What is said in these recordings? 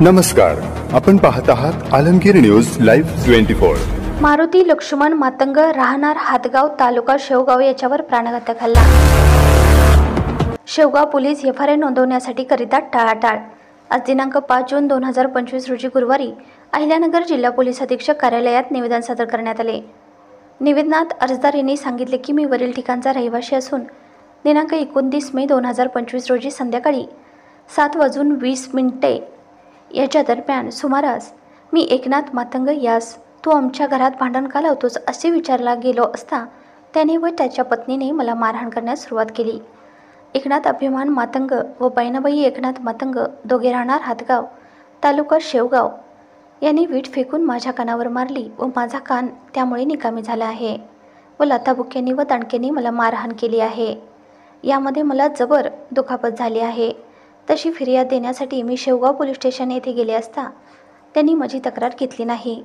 नमस्कार, आपण पाहत आहात आलमगीर न्यूज लाईव्ह 24। मारुती लक्ष्मण मातंग राहणार हातगाव तालुका शेवगाव याच्यावर प्राणघातक हल्ला। शेवगाव पोलीस एफआयआर नोंदवण्यासाठी करिता टाळाटाळ। आज दिनांक 5 जून 2025 रोजी गुरुवारी अहिल्यानगर जिल्हा पोलीस अधीक्षक कार्यालयात निवेदन सादर करण्यात आले। निवेदनात अर्जदार यांनी सांगितले की मी वरील ठिकाणचा रहिवासी असून दिनांक 29 मे 2025 रोजी संध्याकाळी 7:20 याच्या दरम्यान सुमारास मी एकनाथ मातंग यास तू आमच्या घरात भांडण का लावतोस असे विचारला गेलो असता त्याने व त्याच्या पत्नीने मला मारहाण करण्यास सुरुवात केली। एकनाथ अभिमान मातंग व बहिणाबाई एकनाथ मातंग दोघे राहणार हातगाव तालुका शेवगाव यांनी वीट फेकून माझ्या कानावर मारली व माझा कान त्यामुळे निकामी झाला आहे व लाथाबुक्क्यांनी व दणक्यांनी मला मारहाण केली आहे। यामध्ये मला जबर दुखापत झाली आहे। तशी फिर्याद देण्यासाठी मी शेवगाव पोलीस स्टेशन येथे गेले असता त्यांनी माझी तक्रार घेतली नाही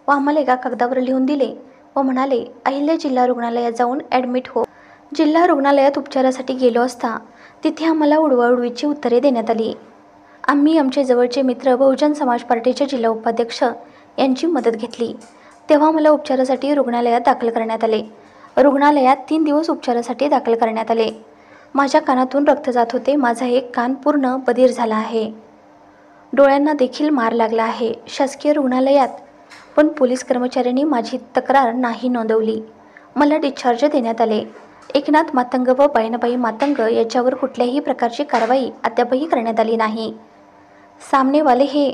व आम्हाला एका कागदावर लिहून दिले व म्हणाले अहिल्या जिल्हा रुग्णालयात जाऊन ॲडमिट हो। जिल्हा रुग्णालयात उपचारासाठी गेलो असता तिथे आम्हाला उडवाउडवीची उत्तरे देण्यात आली। आम्ही आमचे जवळचे मित्र बहुजन समाज पार्टीचे जिल्हा उपाध्यक्ष यांची मदत घेतली तेव्हा मला उपचारासाठी रुग्णालयात दाखल करण्यात आले। रुग्णालयात 3 दिवस उपचारासाठी दाखल करण्यात आले। माझ्या कानातून रक्त जात होते। माझा एक कान पूर्ण बधीर झाला आहे। डोळ्यांना देखील मार लागला आहे। शासकीय रुग्णालयात पण पोलीस कर्मचाऱ्यांनी माझी तक्रार नाही नोंदवली। मला डिस्चार्ज देण्यात आले। एकनाथ मातंग व बहिणाबाई मातंग याच्यावर कुठल्याही प्रकारची कारवाई अद्यापही करण्यात आली नाही। सामनेवाले हे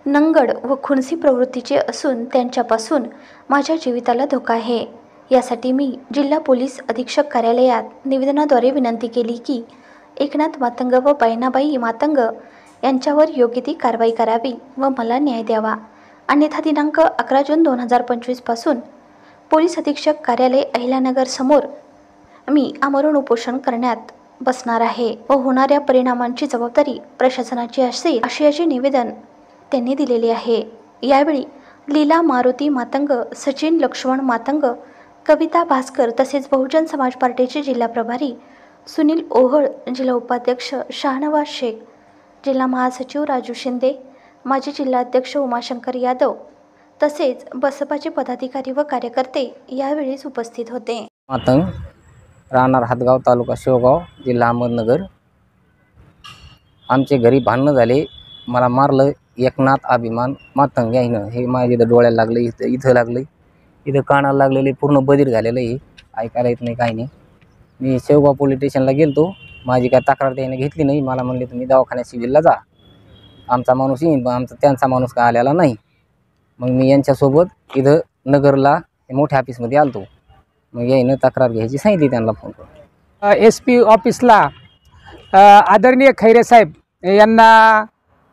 नंगड व खुनसी प्रवृत्तीचे असून त्यांच्यापासून माझ्या जीविताला धोका आहे। यासाठी मी जिल्हा पोलीस अधीक्षक कार्यालयात निवेदनाद्वारे विनंती केली की एकनाथ मातंग व बहिणाबाई मातंग यांच्यावर योग्य ती कारवाई करावी व मला न्याय द्यावा, अन्यथा दिनांक 11 जून 2025 पासून पोलीस अधीक्षक कार्यालय अहिल्यानगर समोर मी आमरण उपोषण करण्यात बसणार आहे व होणाऱ्या परिणामांची जबाबदारी प्रशासनाची असेल असे निवेदन त्यांनी दिलेले आहे। यावेळी लीला मारुती मातंग, सचिन लक्ष्मण मातंग, कविता भास्कर तसेच बहुजन समाज पार्टीचे जिल्हा प्रभारी सुनील ओहळ, जिल्हा उपाध्यक्ष शाहनवाज शेख, जिल्हा महासचिव राजू शिंदे, माजी जिल्हाध्यक्ष उमाशंकर यादव तसेच बसपाचे पदाधिकारी व कार्यकर्ते यावेळी उपस्थित होते। मातंग राहणार हातगाव तालुका शेवगाव जिल्हा अहमदनगर। आमचे घरी भांडणं झाले, मला मारलं एकनाथ अभिमान मातंग यानं। हे माझ्या डोळ्याला लागलं, इथं लागलं, इथं कानाला लागलेले, पूर्ण बधीर झालेलं आहे, ऐकायला येत नाही काही नाही। मी शेवगाव पोलीस स्टेशनला गेलतो, माझी काय तक्रार त्याने घेतली नाही। मला म्हणले तुम्ही दवाखान्यात सिव्हिलला जा, आमचा माणूस येईन, पण त्यांचा माणूस काय आलेला नाही। मग मी यांच्यासोबत इथं नगरला मोठ्या ऑफिसमध्ये आलतो। मग यानं तक्रार घ्यायची सांगितली त्यांना फोन करून। SP ऑफिसला आदरणीय खैरे साहेब यांना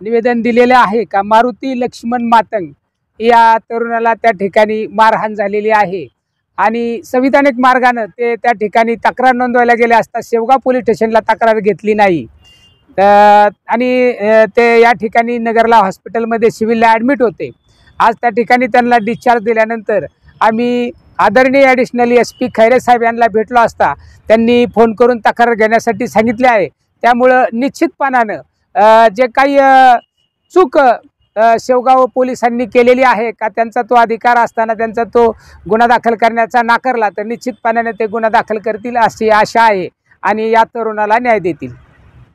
निवेदन दिलेले आहे का मारुती लक्ष्मण मातंग या तरुणाला त्या ठिकाणी मारहाण झालेली आहे आणि संविधानिक मार्गाने ते त्या ठिकाणी तक्रार नोंदवायला गेले असता शेवगाव पोलीस स्टेशनला तक्रार घेतली नाही आणि ते या ठिकाणी नगरला हॉस्पिटलमध्ये सिव्हिलला ॲडमिट होते। आज त्या ठिकाणी त्यांना डिस्चार्ज दिल्यानंतर आम्ही आदरणीय ॲडिशनल SP खैरे साहेब यांना भेटलो असता त्यांनी फोन करून तक्रार घेण्यासाठी सांगितले आहे। त्यामुळं निश्चितपणानं जे काही चूक शेवगाव पोलिसांनी केलेली आहे का त्यांचा तो अधिकार असताना त्यांचा तो गुन्हा दाखल करण्याचा नाकारला तर निश्चितपणाने ते गुन्हा दाखल करतील अशी आशा आहे आणि या तरुणाला न्याय देतील।